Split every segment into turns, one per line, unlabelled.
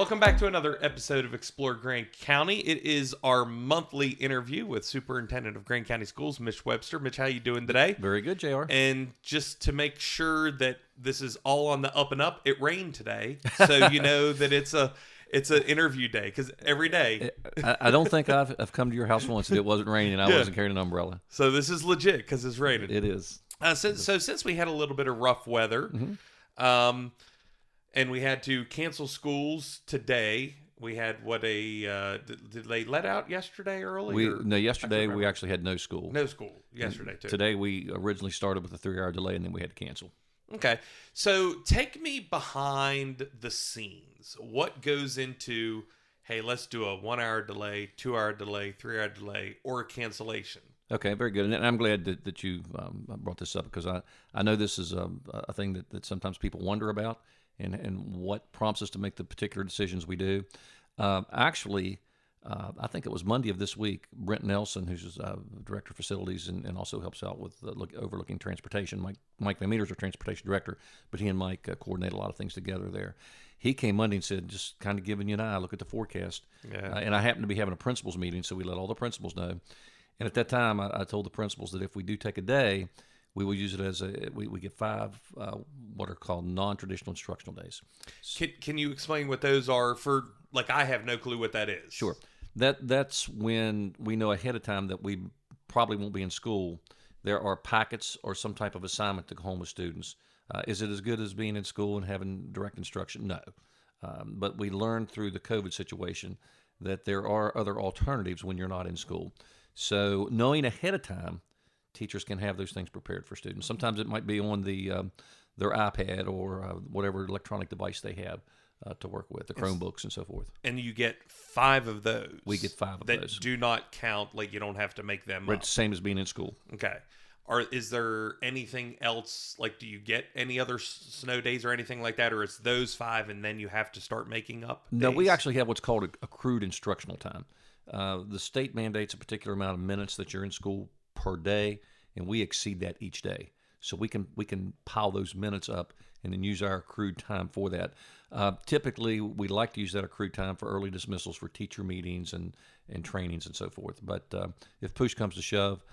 Welcome back to another episode of Explore Grand County. It is our monthly interview with Superintendent of Grand County Schools, Mitch Webster. Mitch, how you doing today?
Very good, JR.
And just to make sure that this is all on the up and up, it rained today, so you know that it's an interview day, because every day.
I don't think I've come to your house once if it wasn't raining and I wasn't carrying an umbrella.
So this is legit because it's raining.
It is.
So since we had a little bit of rough weather, and we had to cancel schools today. We had did they let out yesterday early?
Yesterday we actually had no school.
No school yesterday too.
Today we originally started with a 3-hour delay and then we had to cancel.
Okay, so take me behind the scenes. What goes into, hey, let's do a 1-hour delay, 2-hour delay, 3-hour delay, or a cancellation?
Okay, very good. And I'm glad that you brought this up, because I know this is a thing that sometimes people wonder about. And what prompts us to make the particular decisions we do. I think it was Monday of this week, Brent Nelson, who's Director of Facilities and also helps out with overlooking transportation. Mike Van Meter's our Transportation Director, but he and Mike coordinate a lot of things together there. He came Monday and said, just kind of giving you an eye, look at the forecast.
Yeah.
And I happened to be having a principals meeting, so we let all the principals know. And at that time, I told the principals that if we do take a day, we will use it as we get 5 what are called non-traditional instructional days.
Can you explain what those are for? Like, I have no clue what that is.
Sure. That's when we know ahead of time that we probably won't be in school. There are packets or some type of assignment to go home with students. Is it as good as being in school and having direct instruction? No. But we learned through the COVID situation that there are other alternatives when you're not in school. So knowing ahead of time, teachers can have those things prepared for students. Sometimes it might be on their iPad or whatever electronic device they have to work with, the Chromebooks and so forth.
And you get 5 of those.
We get 5 of those.
That do not count, like you don't have to make them up.
It's the same as being in school.
Okay. Is there anything else, like do you get any other snow days or anything like that, or it's those 5 and then you have to start making up days?
No, we actually have what's called accrued instructional time. The state mandates a particular amount of minutes that you're in school per day, and we exceed that each day. So we can pile those minutes up and then use our accrued time for that. Typically, we like to use that accrued time for early dismissals for teacher meetings and trainings and so forth. But if push comes to shove,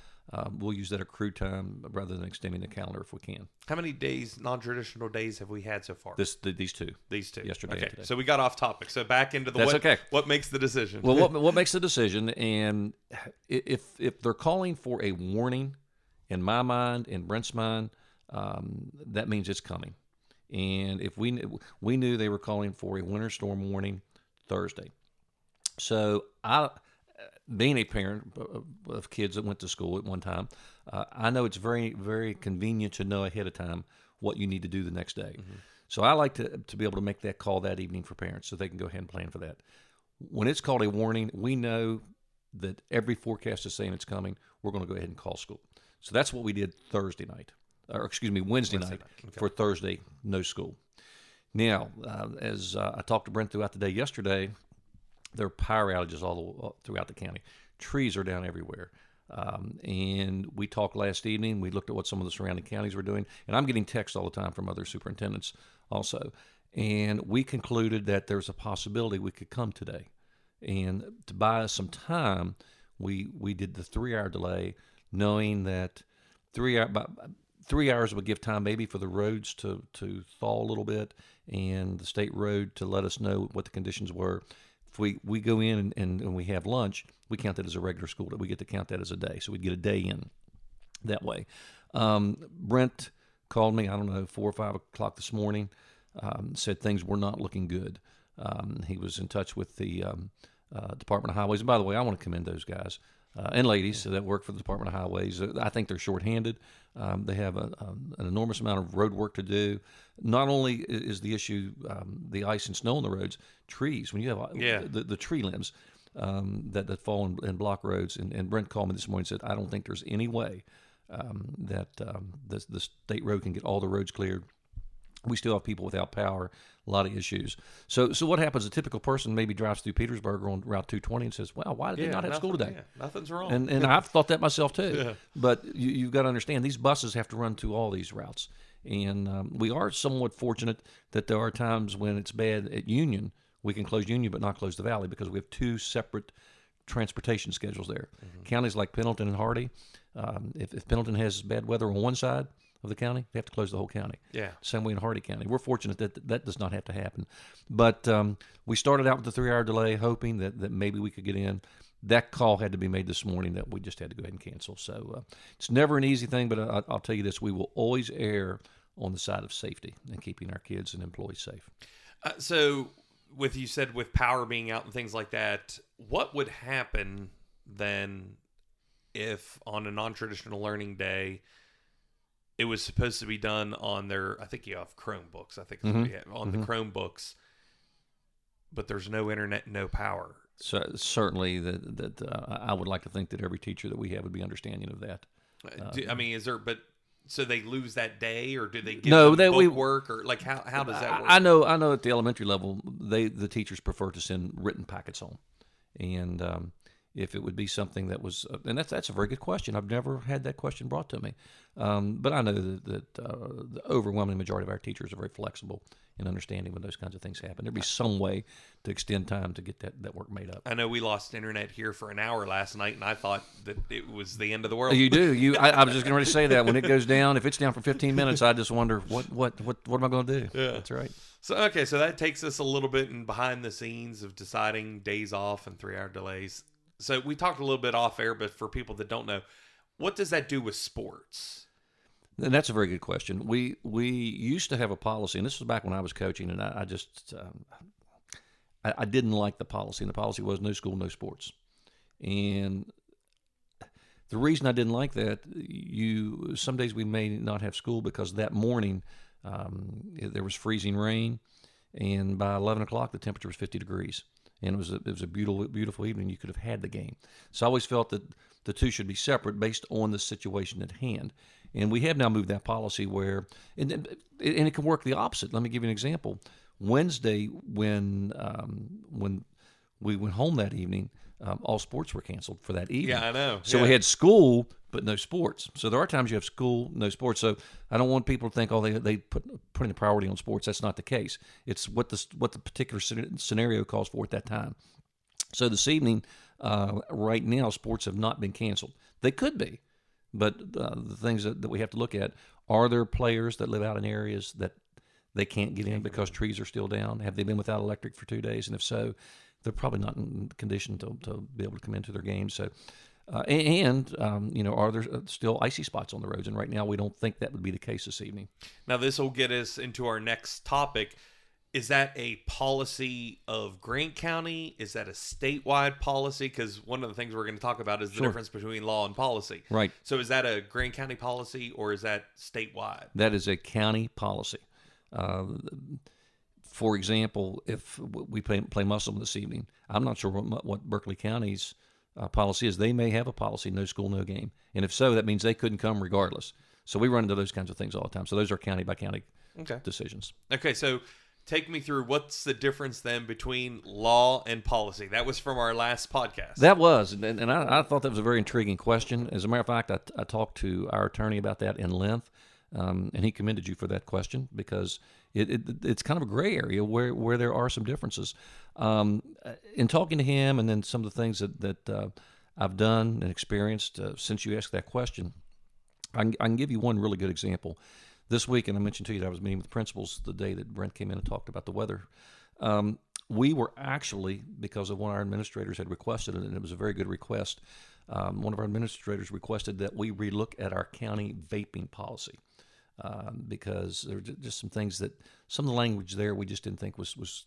we'll use that accrued time rather than extending the calendar if we can.
How many days, non-traditional days, have we had so far?
These two.
These 2.
Yesterday
okay.
and today.
So we got off topic. So back into the what makes the decision?
Well, what makes the decision? And if they're calling for a warning, in my mind, in Brent's mind, that means it's coming. And if we knew they were calling for a winter storm warning Thursday. So being a parent of kids that went to school at one time, I know it's very, very convenient to know ahead of time what you need to do the next day. Mm-hmm. So I like to be able to make that call that evening for parents so they can go ahead and plan for that. When it's called a warning, we know that every forecast is saying it's coming. We're going to go ahead and call school. So that's what we did Wednesday night okay. For Thursday, no school. Now, as I talked to Brent throughout the day yesterday, there are power outages all throughout the county. Trees are down everywhere. And we talked last evening. We looked at what some of the surrounding counties were doing. And I'm getting texts all the time from other superintendents also. And we concluded that there's a possibility we could come today. And to buy us some time, we did the 3-hour delay, knowing that 3 hours would give time maybe for the roads to thaw a little bit and the state road to let us know what the conditions were. If we go in and we have lunch, we count that as a regular school day. We get to count that as a day. So we'd get a day in that way. Brent called me, 4 or 5 o'clock this morning, said things were not looking good. He was in touch with the Department of Highways. And by the way, I want to commend those guys and ladies that work for the Department of Highways. I think they're shorthanded. They have an enormous amount of road work to do. Not only is the issue the ice and snow on the roads, trees. When you have the tree limbs that fall and block roads. And Brent called me this morning and said, I don't think there's any way that the state road can get all the roads cleared. We still have people without power, a lot of issues. So what happens? A typical person maybe drives through Petersburg on Route 220 and says, wow, why did they not have school today?
Yeah, nothing's wrong.
And I've thought that myself too.
Yeah.
But you've got to understand, these buses have to run to all these routes. And we are somewhat fortunate that there are times when it's bad at Union we can close Union but not close the Valley because we have two separate transportation schedules there. Counties like Pendleton and Hardy, if Pendleton has bad weather on one side of the county, they have to close the whole county.
Yeah.
Same way in Hardy County. We're fortunate that does not have to happen. But we started out with the 3-hour delay, hoping that maybe we could get in. That call had to be made this morning that we just had to go ahead and cancel. So it's never an easy thing, but I'll tell you this, we will always err on the side of safety and keeping our kids and employees safe.
So you said with power being out and things like that, what would happen then if on a non-traditional learning day it was supposed to be done on I think you have Chromebooks, I think it's what you have, on the Chromebooks, but there's no internet, no power?
So certainly I would like to think that every teacher that we have would be understanding of that.
So they lose that day, or do they give them work, or like how does that work?
I know at the elementary level, the teachers prefer to send written packets home, and if it would be something that was, and that's a very good question. I've never had that question brought to me, but I know that the overwhelming majority of our teachers are very flexible in understanding when those kinds of things happen. There'd be some way to extend time to get that work made up.
I know we lost internet here for an hour last night, and I thought that it was the end of the world.
You do. I was just going to say that when it goes down, if it's down for 15 minutes, I just wonder what am I going to do?
Yeah.
That's right.
So that takes us a little bit in behind the scenes of deciding days off and 3-hour delays. So we talked a little bit off air, but for people that don't know, what does that do with sports?
And that's a very good question. We used to have a policy, and this was back when I was coaching, and I just I didn't like the policy, and the policy was no school, no sports. And the reason I didn't like that, some days we may not have school because that morning there was freezing rain, and by 11 o'clock the temperature was 50 degrees. And it was a beautiful, beautiful evening. You could have had the game. So I always felt that the two should be separate based on the situation at hand. And we have now moved that policy where, and it can work the opposite. Let me give you an example. Wednesday, when we went home that evening, all sports were canceled for that evening.
Yeah, I know.
So we had school, but no sports. So there are times you have school, no sports. So I don't want people to think, they putting the priority on sports. That's not the case. It's what the particular scenario calls for at that time. So this evening, right now, sports have not been canceled. They could be, but the things that we have to look at, are there players that live out in areas that they can't get in because trees are still down? Have they been without electric for 2 days? And if so, they're probably not in condition to be able to come into their games. So, are there still icy spots on the roads? And right now, we don't think that would be the case this evening.
Now, this will get us into our next topic. Is that a policy of Grant County? Is that a statewide policy? Because one of the things we're going to talk about is the difference between law and policy.
Right.
So is that a Grant County policy, or is that statewide?
That is a county policy. For example, if we play Muslim this evening, I'm not sure what Berkeley County's policy is. They may have a policy, no school, no game. And if so, that means they couldn't come regardless. So we run into those kinds of things all the time. So those are county-by-county decisions. Okay,
so take me through what's the difference then between law and policy. That was from our last podcast.
That was, and I thought that was a very intriguing question. As a matter of fact, I talked to our attorney about that in length, and he commended you for that question because it's kind of a gray area where there are some differences. In talking to him and then some of the things that I've done and experienced since you asked that question, I can give you one really good example. This week, and I mentioned to you that I was meeting with principals the day that Brent came in and talked about the weather. We were actually, because of one of our administrators had requested it, and it was a very good request, one of our administrators requested that we relook at our county vaping policy because there were just some things some of the language there we just didn't think was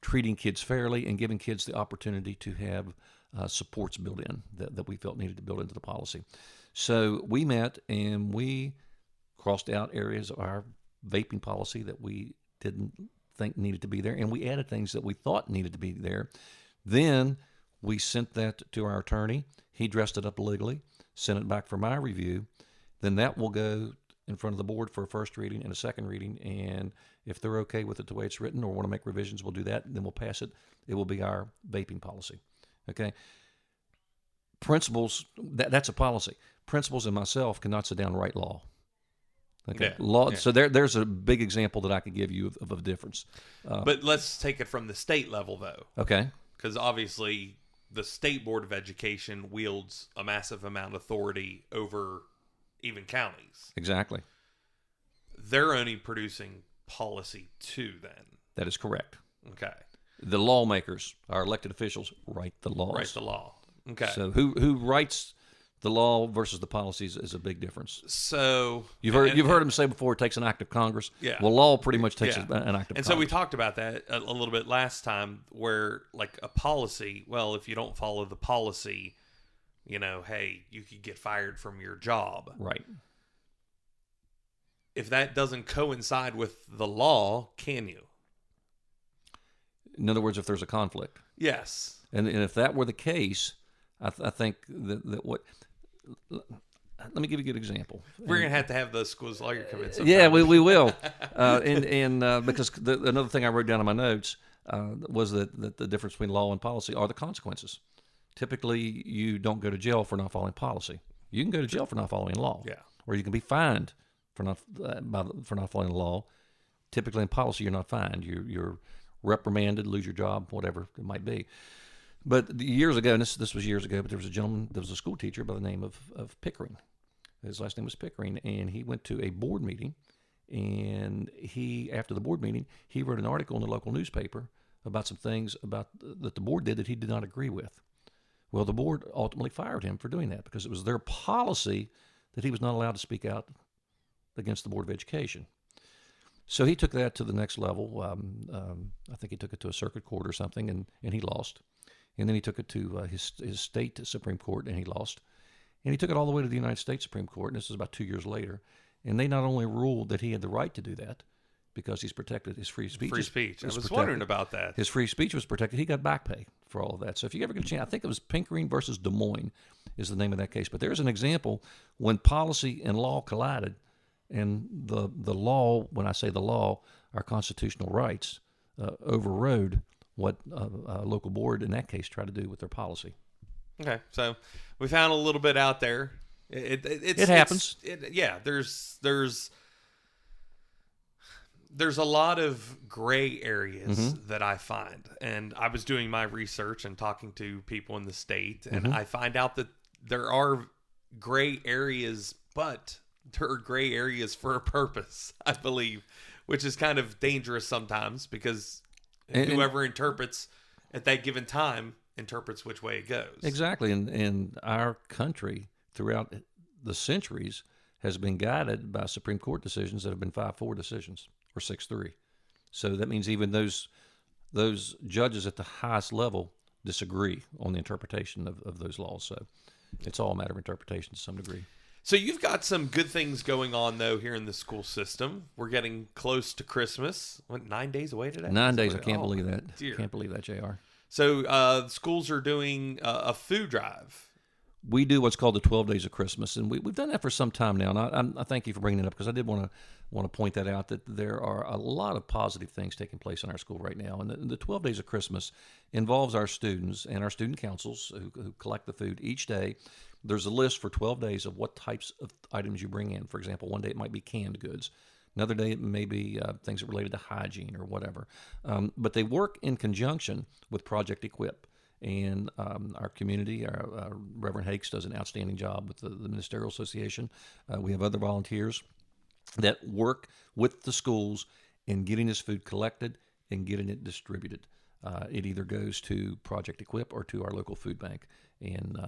treating kids fairly and giving kids the opportunity to have supports built in that we felt needed to build into the policy. So we met and we crossed out areas of our vaping policy that we didn't think needed to be there, and we added things that we thought needed to be there. Then we sent that to our attorney. He dressed it up legally, sent it back for my review. Then that will go in front of the board for a first reading and a second reading, and if they're okay with it the way it's written or want to make revisions, we'll do that, and then we'll pass it. It will be our vaping policy. Okay? Principals, that's a policy. Principals and myself cannot sit down and write law. Okay.
Yeah.
Law.
Yeah.
So there's a big example that I could give you of a difference.
But let's take it from the state level, though.
Okay.
Because obviously the State Board of Education wields a massive amount of authority over even counties.
Exactly.
They're only producing policy too, then.
That is correct.
Okay.
The lawmakers, our elected officials, write the laws.
Write the law. Okay.
So who writes the law versus the policies is a big difference.
So
You've heard them say before, it takes an act of Congress.
Yeah.
Well, law pretty much takes
Yeah.
an act of Congress.
And so we talked about that a little bit last time, where like a policy, well, if you don't follow the policy, hey, you could get fired from your job.
Right.
If that doesn't coincide with the law, can you?
In other words, if there's a conflict.
Yes.
And if that were the case, I think that what... Let me give you a good example.
We're going to have the school's lawyer come in sometime.
Yeah, we will. Because another thing I wrote down in my notes was that the difference between law and policy are the consequences. Typically, you don't go to jail for not following policy. You can go to jail for not following law.
Yeah.
Or you can be fined for not following the law. Typically, in policy, you're not fined. You're reprimanded, lose your job, whatever it might be. But years ago, and this was years ago, but there was a gentleman, there was a school teacher by the name of Pickering. His last name was Pickering, and he went to a board meeting, and after the board meeting, he wrote an article in the local newspaper about some things that the board did that he did not agree with. Well, the board ultimately fired him for doing that because it was their policy that he was not allowed to speak out against the Board of Education. So he took that to the next level. I think he took it to a circuit court or something, and he lost. And then he took it to his state Supreme Court, and he lost. And he took it all the way to the United States Supreme Court, and this is about 2 years later. And they not only ruled that he had the right to do that, because he's protected, his free speech.
Free speech. I was
protected.
wondering about that.
His free speech was protected. He got back pay for all of that. So if you ever get a chance, I think it was Pickering versus Des Moines is the name of that case. But there's an example when policy and law collided, and the law, when I say the law, our constitutional rights, overrode what a local board in that case tried to do with their policy.
Okay, so we found a little bit out there. It
happens.
There's a lot of gray areas that I find, and I was doing my research and talking to people in the state, and I find out that there are gray areas, but there are gray areas for a purpose, I believe, which is kind of dangerous sometimes because whoever interprets at that given time interprets which way it goes.
Exactly, and our country throughout the centuries has been guided by Supreme Court decisions that have been 5-4 decisions or 6-3. So that means even those judges at the highest level disagree on the interpretation of those laws. So it's all a matter of interpretation to some degree.
So you've got some good things going on, though, here in the school system. We're getting close to Christmas. What, 9 days away today?
9 days. I can't believe that.
Dear.
Can't believe that, JR.
So schools are doing a food drive.
We do what's called the 12 Days of Christmas, and we've done that for some time now. And I thank you for bringing it up because I did want to point that out, that there are a lot of positive things taking place in our school right now. And the 12 Days of Christmas involves our students and our student councils who collect the food each day. There's a list for 12 days of what types of items you bring in. For example, one day it might be canned goods. Another day it may be things that are related to hygiene or whatever. But they work in conjunction with Project Equip. And our community, our Reverend Hakes does an outstanding job with the Ministerial Association. We have other volunteers that work with the schools in getting this food collected and getting it distributed. It either goes to Project Equip or to our local food bank, and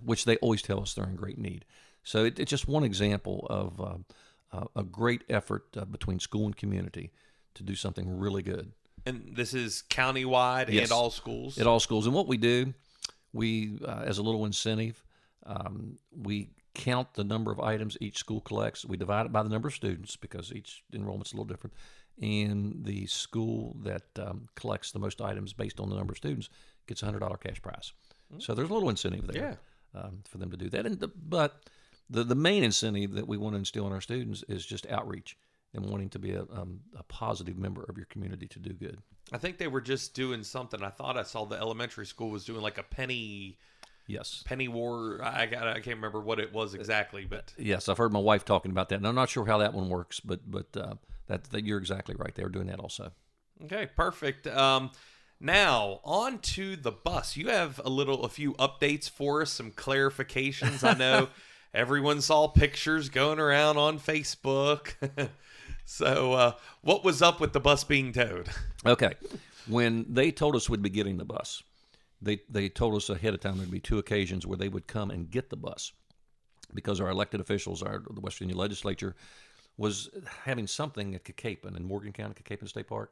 which they always tell us they're in great need. So it's just one example of a great effort between school and community to do something really good.
And this is countywide
Yes.
and all schools?
At all schools. And what we do, we as a little incentive, we count the number of items each school collects. We divide it by the number of students because each enrollment's a little different. And the school that collects the most items based on the number of students gets a $100 cash prize. So there's a little incentive there for them to do that. But the main incentive that we want to instill in our students is just outreach and wanting to be a positive member of your community to do good.
I think they were just doing something. I thought I saw the elementary school was doing like a penny
Yes.
Penny War. I can't remember what it was exactly, but
Yes, I've heard my wife talking about that, and I'm not sure how that one works, but that you're exactly right. They were doing that also.
okay, perfect. Now on to the bus. You have a few updates for us, some clarifications. I know everyone saw pictures going around on Facebook. So, what was up with the bus being towed?
Okay, when they told us we'd be getting the bus, they told us ahead of time there'd be 2 occasions where they would come and get the bus, because our elected officials, the West Virginia legislature, was having something at Cacapen in Morgan County, Cacapen State Park,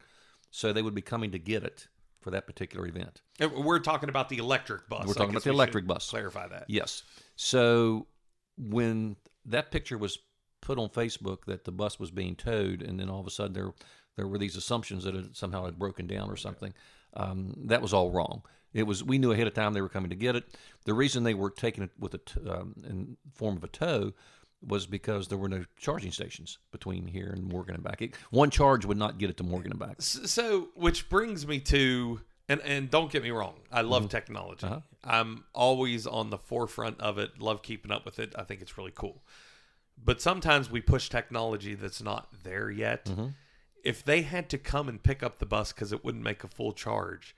so they would be coming to get it for that particular event.
We're talking about the electric bus.
We're talking about the electric bus.
Clarify that.
Yes. So when that picture was put on Facebook that the bus was being towed, and then all of a sudden there were these assumptions that it somehow had broken down or something, that was all wrong. We knew ahead of time they were coming to get it. The reason they were taking it with in form of a tow was because there were no charging stations between here and Morgan and back. One charge would not get it to Morgan and back.
So, which brings me to, and don't get me wrong, I love technology.
Uh-huh.
I'm always on the forefront of it, love keeping up with it. I think it's really cool. But sometimes we push technology that's not there yet.
Mm-hmm.
If they had to come and pick up the bus because it wouldn't make a full charge,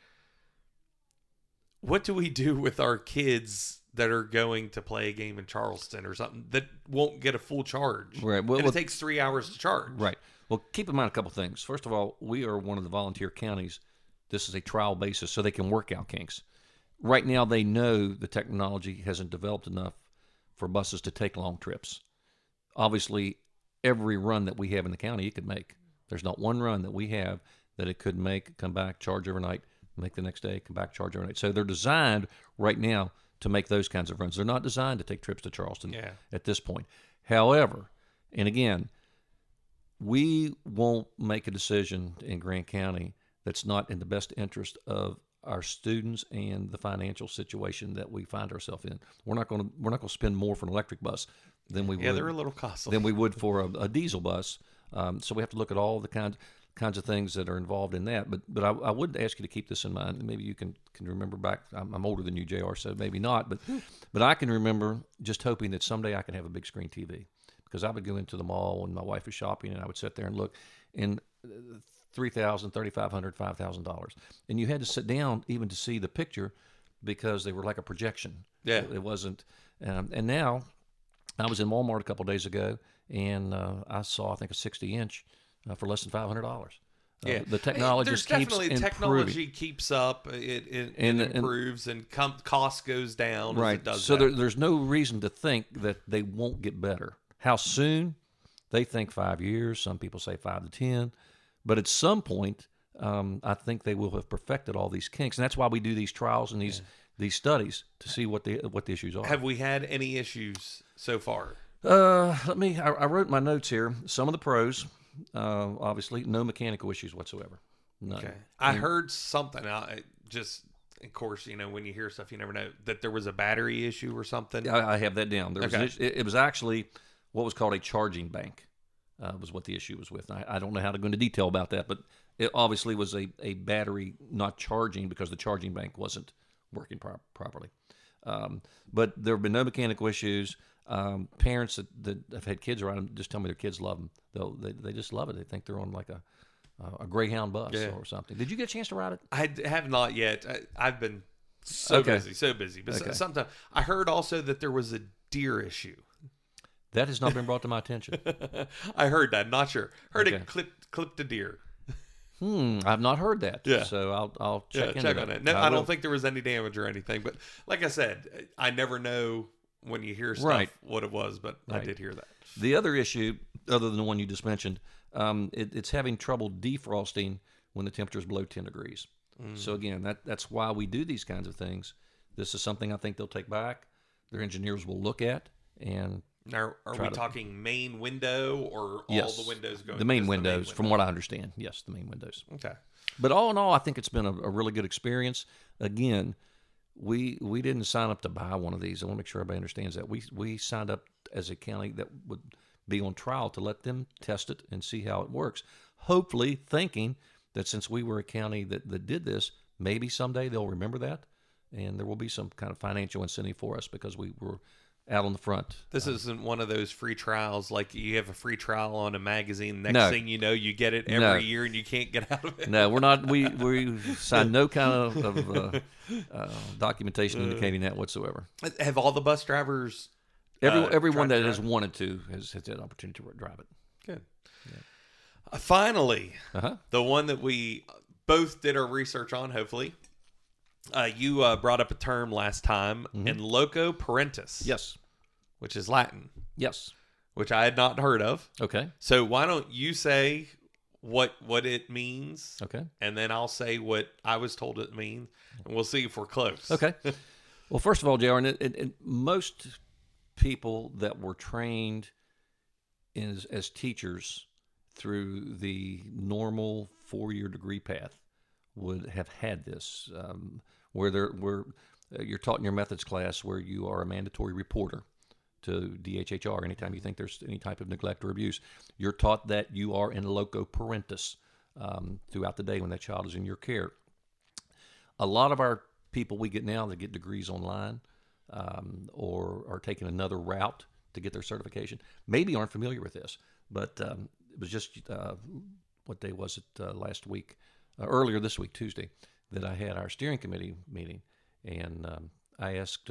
what do we do with our kids that are going to play a game in Charleston or something that won't get a full charge?
Right. Well,
and it takes 3 hours to charge.
Right. Well, keep in mind a couple things. First of all, we are one of the volunteer counties. This is a trial basis, so they can work out kinks. Right now, they know the technology hasn't developed enough for buses to take long trips. Obviously, every run that we have in the county, it could make. There's not one run that we have that it could make, come back, charge overnight, make the next day, come back, charge overnight. So they're designed right now to make those kinds of runs. They're not designed to take trips to Charleston at this point. However, and again, we won't make a decision in Grant County that's not in the best interest of our students and the financial situation that we find ourselves in. We're not going to spend more for an electric bus than we would.
Yeah, they're a little costly.
Than we would for a diesel bus. So we have to look at all the kinds of things that are involved in that. But I would ask you to keep this in mind. Maybe you can remember back. I'm older than you, JR, so maybe not. But I can remember just hoping that someday I can have a big screen TV, because I would go into the mall when my wife was shopping, and I would sit there and look, and $3,000, $3,500, $5,000, and you had to sit down even to see the picture because they were like a projection.
Yeah,
it wasn't. And now, I was in Walmart a couple of days ago, and I saw, I think, a 60-inch for less than $500.
Yeah,
the technology
there's
keeps
definitely
improving.
Technology keeps up, it improves, and cost goes down as it does.
So there's no reason to think that they won't get better. How soon? They think 5 years. Some people say 5 to 10. But at some point, I think they will have perfected all these kinks, and that's why we do these trials and these studies to see what the issues are.
Have we had any issues so far?
I wrote my notes here. Some of the pros, obviously, no mechanical issues whatsoever. None.
Okay. I heard something. Of course, when you hear stuff, you never know, that there was a battery issue or something.
I have that down. There was it was actually what was called a charging bank. Was what the issue was with. I don't know how to go into detail about that, but it obviously was a battery not charging because the charging bank wasn't working properly. But there have been no mechanical issues. Parents that have had kids around them just tell me their kids love them. They just love it. They think they're on like a Greyhound bus or something. Did you get a chance to ride it?
I have not yet. I've been so busy. But sometimes I heard also that there was a deer issue.
That has not been brought to my attention.
I heard that. Not sure. Heard it clipped a deer.
I've not heard that.
Yeah.
So I'll check
on it. No, I don't think there was any damage or anything. But like I said, I never know when you hear stuff what it was. But I did hear that.
The other issue, other than the one you just mentioned, it's having trouble defrosting when the temperature is below 10 degrees. So again, that's why we do these kinds of things. This is something I think they'll take back. Their engineers will look at and.
Now, are we talking main window or all the windows going?
The main windows, from what I understand. Yes, the main windows.
Okay.
But all in all, I think it's been a really good experience. Again, we didn't sign up to buy one of these. I want to make sure everybody understands that. We signed up as a county that would be on trial to let them test it and see how it works. Hopefully thinking that since we were a county that did this, maybe someday they'll remember that and there will be some kind of financial incentive for us because we were out on the front.
This isn't one of those free trials like you have a free trial on a magazine. Next
No.
thing you know, you get it every
No.
year and you can't get out of it.
No, we're not. We signed no kind of documentation indicating that whatsoever.
Have all the bus drivers?
Everyone
tried
that
to
has
drive?
wanted to has had an opportunity to drive it.
Good. Finally,
Uh-huh.
the one that we both did our research on, hopefully. You brought up a term last time, En Loco Parentis.
Yes.
Which is Latin,
Yes.
which I had not heard of.
Okay.
So why don't you say what it means,
Okay.
and then I'll say what I was told it means, and we'll see if we're close.
Okay. Well, first of all, JR, and most people that were trained as teachers through the normal 4-year degree path would have had this, where you're taught in your methods class where you are a mandatory reporter to DHHR anytime you think there's any type of neglect or abuse. You're taught that you are in loco parentis throughout the day when that child is in your care. A lot of our people we get now that get degrees online or are taking another route to get their certification maybe aren't familiar with this, but it was just what day was it last week, earlier this week, Tuesday, that I had our steering committee meeting, and I asked,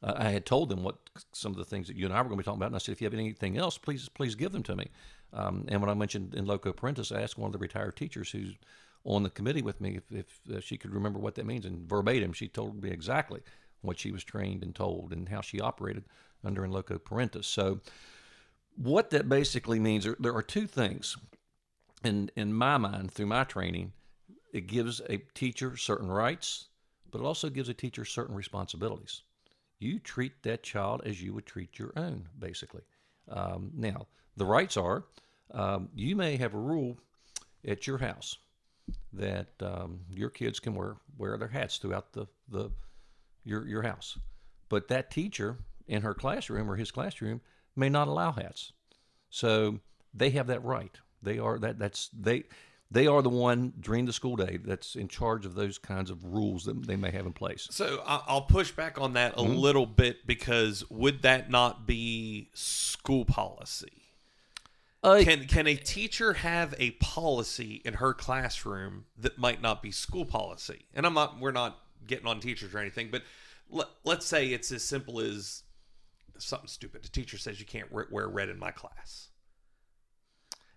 I had told them what some of the things that you and I were going to be talking about, and I said, if you have anything else, please give them to me. And when I mentioned En Loco Parentis, I asked one of the retired teachers who's on the committee with me if she could remember what that means, and verbatim, she told me exactly what she was trained and told and how she operated under En Loco Parentis. So what that basically means, there are two things. In my mind, through my training, it gives a teacher certain rights, but it also gives a teacher certain responsibilities. You treat that child as you would treat your own, basically. Now, the rights are, you may have a rule at your house that your kids can wear their hats throughout your house, but that teacher in her classroom or his classroom may not allow hats. So they have that right. They are they are the one during the school day that's in charge of those kinds of rules that they may have in place.
So I'll push back on that a little bit, because would that not be school policy? Can a teacher have a policy in her classroom that might not be school policy? And we're not getting on teachers or anything, but let's say it's as simple as something stupid. The teacher says you can't wear red in my class.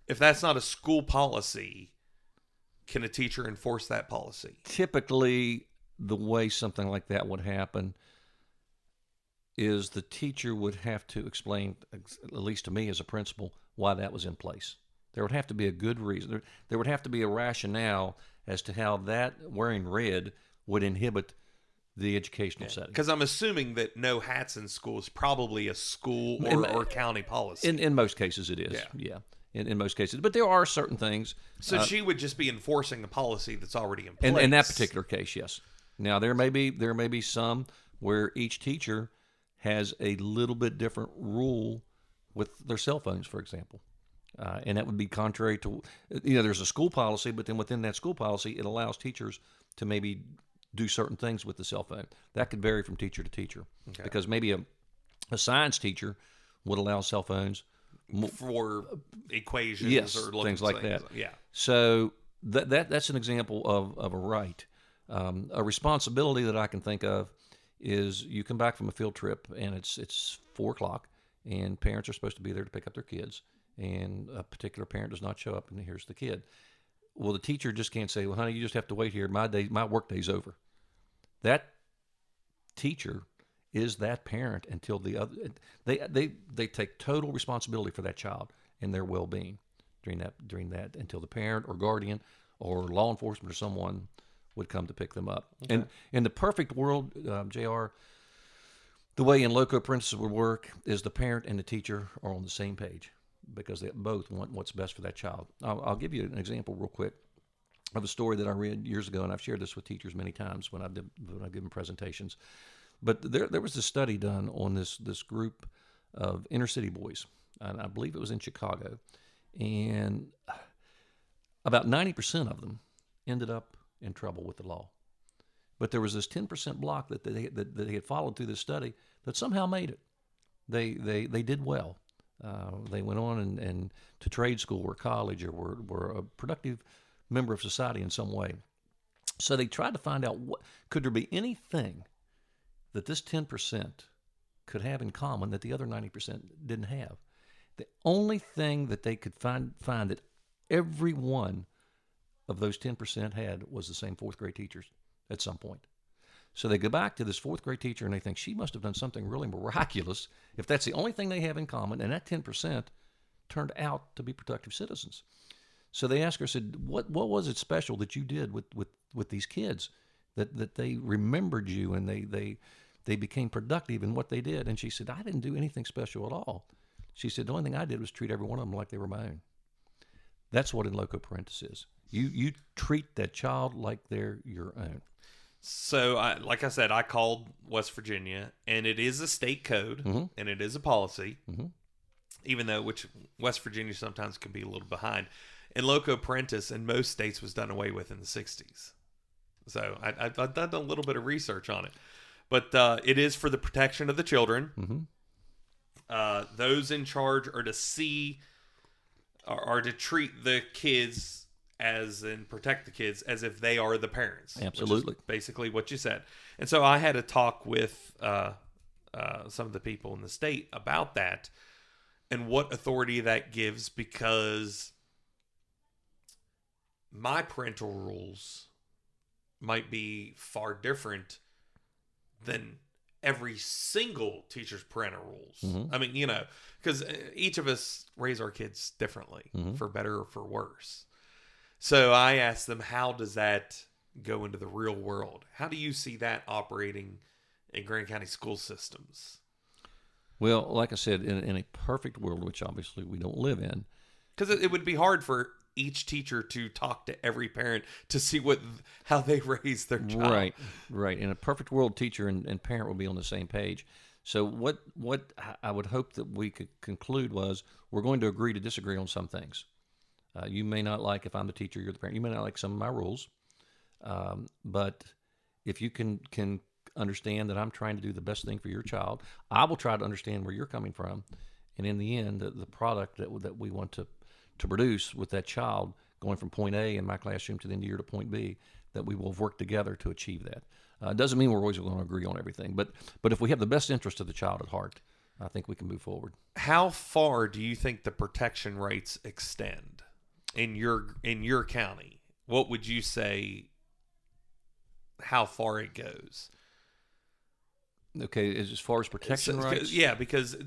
If that's not a school policy, can a teacher enforce that policy?
Typically, the way something like that would happen is the teacher would have to explain, at least to me as a principal, why that was in place. There would have to be a good reason. There would have to be a rationale as to how that wearing red would inhibit the educational setting.
Because I'm assuming that no hats in school is probably a school or county policy.
In most cases, it is. Yeah. In most cases. But there are certain things.
So she would just be enforcing a policy that's already in place.
In that particular case, yes. Now, there may be some where each teacher has a little bit different rule with their cell phones, for example. And that would be contrary to, there's a school policy, but then within that school policy, it allows teachers to maybe do certain things with the cell phone. That could vary from teacher to teacher. Okay. Because maybe a science teacher would allow cell phones
for equations or
things like that.
Yeah.
So that's an example of a right. A responsibility that I can think of is you come back from a field trip and it's 4:00 and parents are supposed to be there to pick up their kids, and a particular parent does not show up, and here's the kid. Well, the teacher just can't say, well, honey, you just have to wait here. My work day's over. That teacher is that parent until the other. They take total responsibility for that child and their well-being during that until the parent or guardian or law enforcement or someone would come to pick them up. Okay. And in the perfect world, JR, the way En Loco Parentis would work is the parent and the teacher are on the same page because they both want what's best for that child. I'll give you an example real quick of a story that I read years ago, and I've shared this with teachers many times when I give them presentations. But there was a study done on this group of inner city boys, and I believe it was in Chicago, and about 90% of them ended up in trouble with the law. But there was this 10% block that they had followed through this study that somehow made it. They did well. They went on and to trade school or college or were a productive member of society in some way. So they tried to find out could there be anything that this 10% could have in common that the other 90% didn't have. The only thing that they could find that every one of those 10% had was the same fourth grade teachers at some point. So they go back to this fourth grade teacher and they think she must have done something really miraculous if that's the only thing they have in common, and that 10% turned out to be productive citizens. So they asked her, said, what was it special that you did with these kids that they remembered you and they became productive in what they did? And she said, I didn't do anything special at all. She said, the only thing I did was treat every one of them like they were my own. That's what En Loco Parentis is. You treat that child like they're your own.
So, like I said, I called West Virginia, and it is a state code, and it is a policy, even though which West Virginia sometimes can be a little behind. En Loco Parentis in most states was done away with in the 60s. So I've done a little bit of research on it. But it is for the protection of the children. Those in charge are to treat the kids protect the kids as if they are the parents.
Absolutely.
Which is basically what you said. And so I had a talk with some of the people in the state about that and what authority that gives, because my parental rules might be far different than every single teacher's parental rules. I mean, because each of us raise our kids differently, for better or for worse. So I asked them, how does that go into the real world? How do you see that operating in Grand County school systems?
Well, like I said, in a perfect world, which obviously we don't live in.
Because it would be hard for each teacher to talk to every parent to see how they raise their child.
Right. In a perfect world, teacher and parent will be on the same page. So what I would hope that we could conclude was we're going to agree to disagree on some things. You may not like, if I'm the teacher, you're the parent, you may not like some of my rules. But if you can understand that I'm trying to do the best thing for your child, I will try to understand where you're coming from. And in the end, the product that we want to produce with that child going from point A in my classroom to the end of the year to point B, that we will work together to achieve that. It doesn't mean we're always going to agree on everything, but if we have the best interest of the child at heart, I think we can move forward.
How far do you think the protection rates extend in your county? What would you say, how far it goes?
Okay, as far as protection rights?
Yeah, because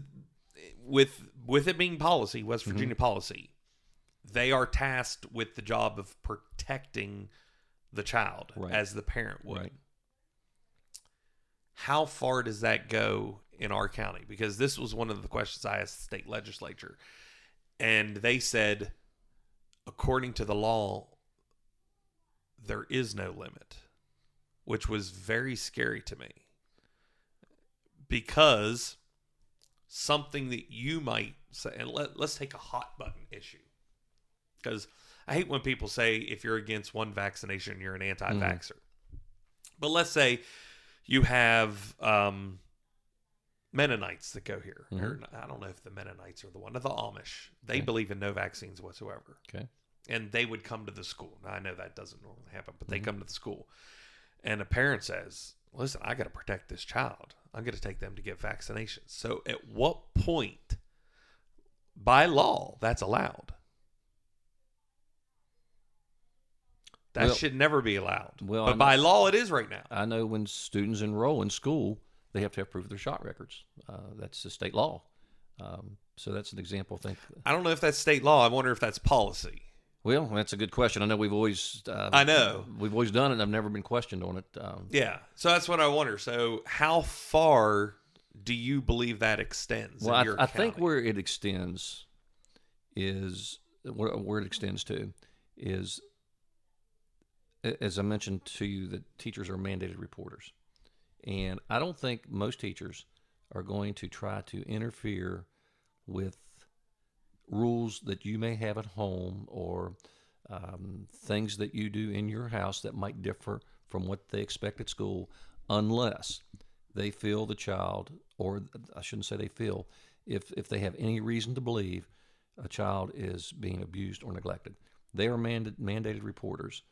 with it being policy, West Virginia policy, they are tasked with the job of protecting the child as the parent would.
Right.
How far does that go in our county? Because this was one of the questions I asked the state legislature. And they said, according to the law, there is no limit, which was very scary to me. Because something that you might say, and let's take a hot button issue. Because I hate when people say if you're against one vaccination, you're an anti-vaxxer. But let's say you have Mennonites that go here. Or, I don't know if the Mennonites are the one. The Amish. They believe in no vaccines whatsoever.
Okay.
And they would come to the school. Now, I know that doesn't normally happen, but they come to the school. And a parent says, listen, I got to protect this child. I'm going to take them to get vaccinations. So at what point, by law, that's allowed? That should never be allowed.
Well,
but by law, it is right now.
I know when students enroll in school, they have to have proof of their shot records. That's the state law. So that's an example.
I don't know if that's state law. I wonder if that's policy.
Well, that's a good question. I know we've always.
I know
we've always done it. And I've never been questioned on it.
Yeah. So that's what I wonder. So how far do you believe that extends?
Well,
in your
I
county?
think where it extends where it extends to is, as I mentioned to you, that teachers are mandated reporters. And I don't think most teachers are going to try to interfere with rules that you may have at home or things that you do in your house that might differ from what they expect at school unless they feel the child, or I shouldn't say they feel, if they have any reason to believe a child is being abused or neglected. They are mandated reporters,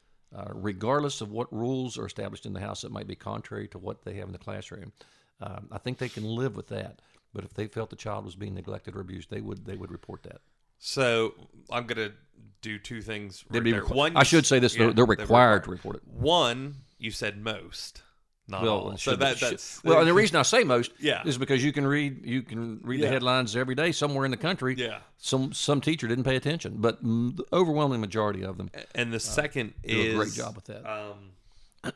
regardless of what rules are established in the house that might be contrary to what they have in the classroom. I think they can live with that. But if they felt the child was being neglected or abused, they would report that.
So I'm going to do two things right there. One,
I should say this, they're required to report it.
One, you said most. Not all. So that's
and the reason I say most is because you can read the headlines every day somewhere in the country.
Yeah.
Some teacher didn't pay attention, but the overwhelming majority of them.
And the second
do a great job with that.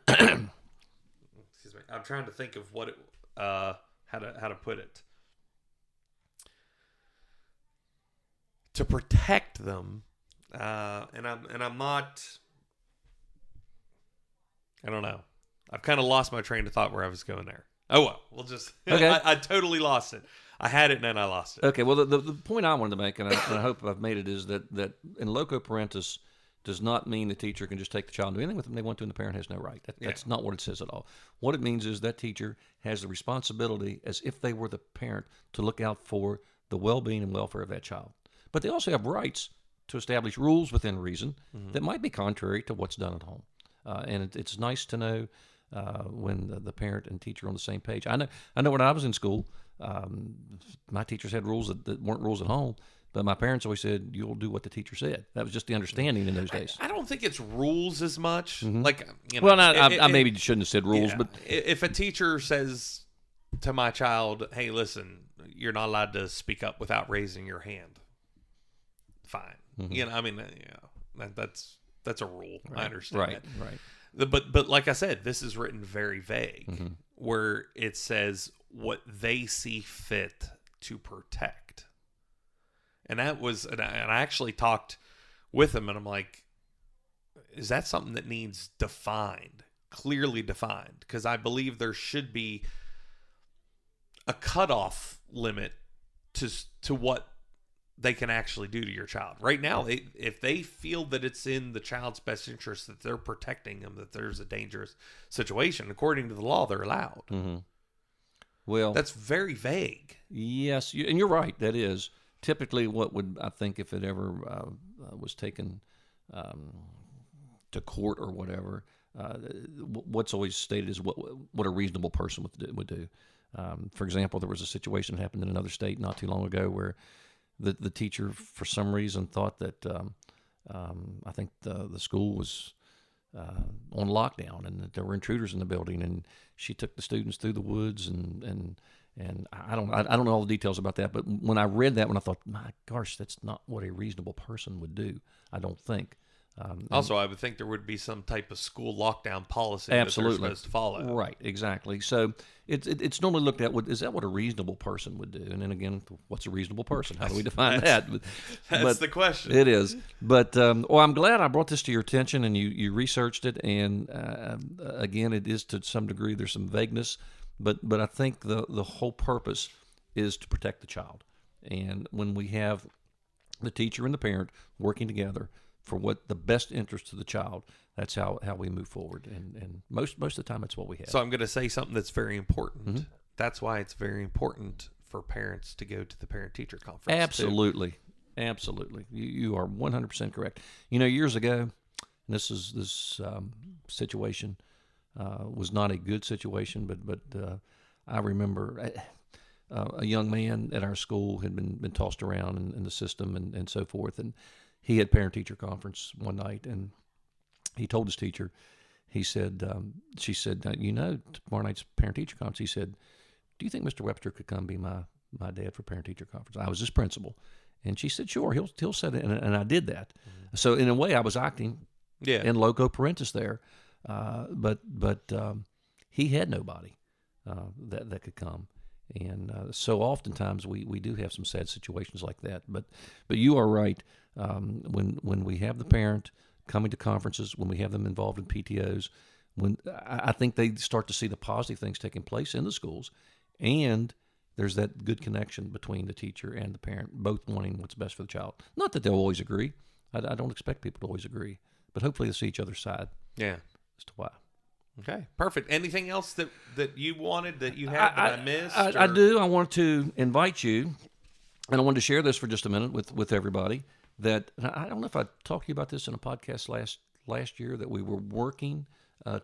Excuse me. I'm trying to think of what it how to put it. To protect them, and I'm not. I don't know. I've kind of lost my train of thought where I was going there. Oh well, we'll just.
Okay.
I totally lost it. I had it and then I lost it.
Okay. Well, the point I wanted to make, and I hope I've made it, is that in loco parentis does not mean the teacher can just take the child and do anything with them they want to, and the parent has no right. That's not what it says at all. What it means is that teacher has the responsibility, as if they were the parent, to look out for the well-being and welfare of that child. But they also have rights to establish rules within reason that might be contrary to what's done at home. And it's nice to know when the parent and teacher are on the same page. I know when I was in school, my teachers had rules that weren't rules at home, but my parents always said, you'll do what the teacher said. That was just the understanding in those days.
I don't think it's rules as much. Like,
well, I maybe shouldn't have said rules, but
if a teacher says to my child, hey, listen, you're not allowed to speak up without raising your hand. Fine. That's a rule.
Right.
I understand that.
Right.
But like I said, this is written very vague, where it says what they see fit to protect. And that was, and I actually talked with him, and I'm like, is that something that needs defined, clearly defined? Because I believe there should be a cutoff limit to what they can actually do to your child. Right now, if they feel that it's in the child's best interest, that they're protecting them, that there's a dangerous situation, according to the law, they're allowed.
Well,
that's very vague.
Yes, and you're right. That is typically what would, I think, if it ever was taken to court or whatever, what's always stated is what a reasonable person would do. For example, there was a situation that happened in another state not too long ago where the teacher, for some reason, thought that I think the school was on lockdown and that there were intruders in the building, and she took the students through the woods and I don't know all the details about that, but when I read that one, I thought, my gosh, that's not what a reasonable person would do. I don't think.
Also, I would think there would be some type of school lockdown policy
absolutely
that they're supposed to follow.
Right, exactly. So it's normally looked at, is that what a reasonable person would do? And then again, what's a reasonable person? How do we define that?
That's the question.
It is. But well, I'm glad I brought this to your attention and you researched it. And again, it is to some degree, there's some vagueness, but I think the whole purpose is to protect the child. And when we have the teacher and the parent working together for what the best interest of the child, that's how we move forward. And most of the time, that's what we have.
So I'm going to say something that's very important. That's why it's very important for parents to go to the parent-teacher conference.
Absolutely.
Too.
Absolutely. You are 100% correct. Years ago, and this situation was not a good situation, but I remember a young man at our school had been tossed around in the system and so forth, and he had parent-teacher conference one night, and he told his teacher, he said, she said, tomorrow night's parent-teacher conference. He said, do you think Mr. Webster could come be my dad for parent-teacher conference? I was his principal. And she said, sure, he'll set it. And I did that. So in a way, I was acting en loco parentis there. But he had nobody that could come. And so oftentimes we do have some sad situations like that. But you are right. When we have the parent coming to conferences, when we have them involved in PTOs, when I think they start to see the positive things taking place in the schools, and there's that good connection between the teacher and the parent, both wanting what's best for the child. Not that they'll always agree. I don't expect people to always agree, but hopefully they'll see each other's side.
Yeah.
As to why.
Okay, perfect. Anything else that you wanted that you had that I missed?
I do. I want to invite you, and I wanted to share this for just a minute with everybody. That I don't know if I talked to you about this in a podcast last year, that we were working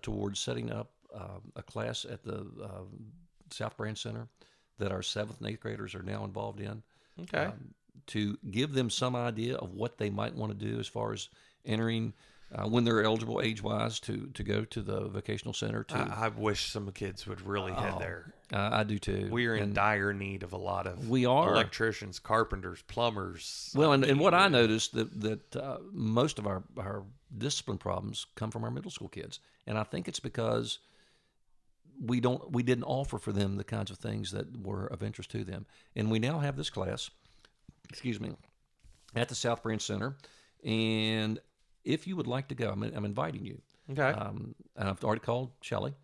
towards setting up a class at the South Branch Center that our 7th and 8th graders are now involved in.
Okay.
To give them some idea of what they might want to do as far as entering when they're eligible age-wise to go to the vocational center.
I wish some kids would really head there.
I do too.
We are in dire need of a lot of electricians, carpenters, plumbers.
Well, and what I noticed that most of our discipline problems come from our middle school kids, and I think it's because we didn't offer for them the kinds of things that were of interest to them. And we now have this class, at the South Branch Center, and if you would like to go, I'm inviting you.
Okay.
And I've already called Shelley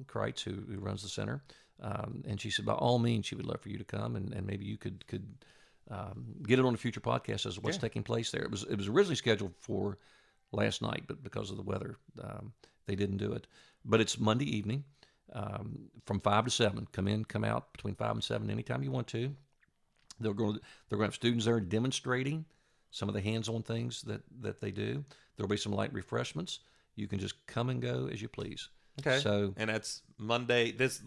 Kreitz, who runs the center, and she said by all means she would love for you to come, and maybe you could get it on a future podcast as to what's taking place there. It was originally scheduled for last night, but because of the weather, they didn't do it. But it's Monday evening from 5 to 7. Come in, come out between 5 and 7 anytime you want to. They're going to have students there demonstrating some of the hands-on things that they do. There'll be some light refreshments. You can just come and go as you please.
Okay.
So,
and that's Monday. This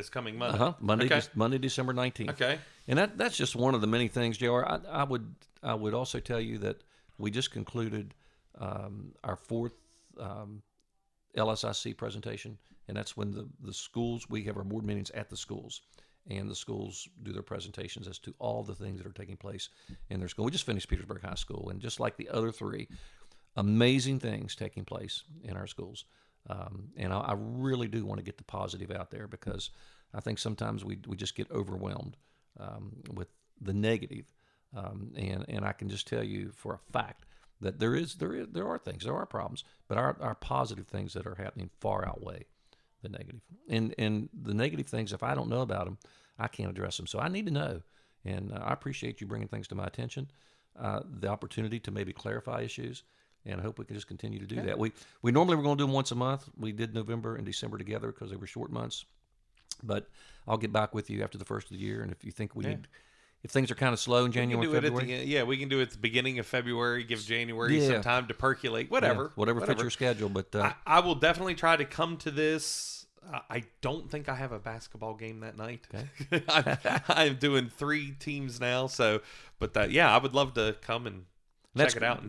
coming Monday.
Monday,
okay.
Monday, December 19th.
Okay.
And that's just one of the many things, JR. I would also tell you that we just concluded our 4th LSIC presentation, and that's when the schools, we have our board meetings at the schools, and the schools do their presentations as to all the things that are taking place in their school. We just finished Petersburg High School, and just like the other 3, amazing things taking place in our schools. And I really do want to get the positive out there, because I think sometimes we just get overwhelmed with the negative. And I can just tell you for a fact that there are things, there are problems, but our positive things that are happening far outweigh the negative. And the negative things, if I don't know about them, I can't address them. So I need to know. And I appreciate you bringing things to my attention, the opportunity to maybe clarify issues, and I hope we can just continue to do that. We normally were going to do them once a month. We did November and December together because they were short months. But I'll get back with you after the first of the year, and if you think we need, if things are kind of slow in January, February,
we can do it at the beginning of February. Give January some time to percolate. Whatever
fits your schedule. But
I will definitely try to come to this. I don't think I have a basketball game that night. Okay. I'm doing 3 teams now, so I would love to come and check it out.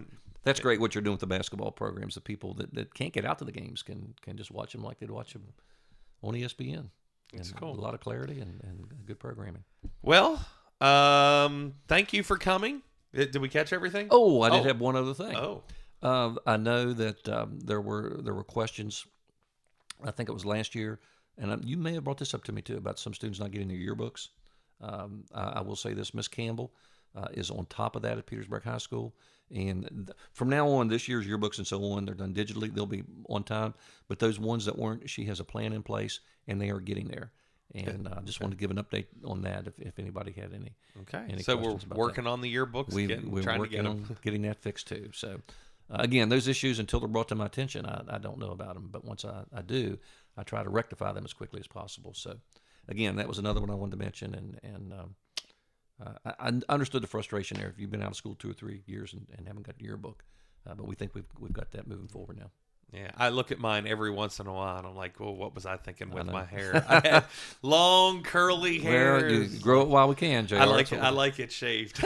That's great what you're doing with the basketball programs. The people that can't get out to the games can just watch them like they'd watch them on ESPN. It's cool. A lot of clarity and good programming.
Well, thank you for coming. Did we catch everything?
Oh, I did have one other thing.
Oh. I
know that there were questions, I think it was last year, and you may have brought this up to me too, about some students not getting their yearbooks. I will say this, Miss Campbell is on top of that at Petersburg High School. And from now on, this year's yearbooks and so on, they're done digitally. They'll be on time. But those ones that weren't, she has a plan in place, and they are getting there. And I just wanted to give an update on that if anybody had any.
Okay. So we're working on the yearbooks.
We're working on getting that fixed too. So again, those issues, until they're brought to my attention, I don't know about them. But once I do, I try to rectify them as quickly as possible. So again, that was another one I wanted to mention. And I understood the frustration there if you've been out of school 2 or 3 years and haven't got your yearbook. But we think we've got that moving forward now.
Yeah, I look at mine every once in a while, and I'm like, well, what was I thinking with my hair? I had long, curly hair.
Well, you grow it while we can, JR.
I like it shaved.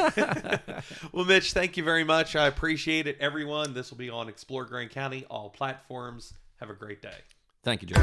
Well, Mitch, thank you very much. I appreciate it, everyone. This will be on Explore Grand County, all platforms. Have a great day.
Thank you, JR.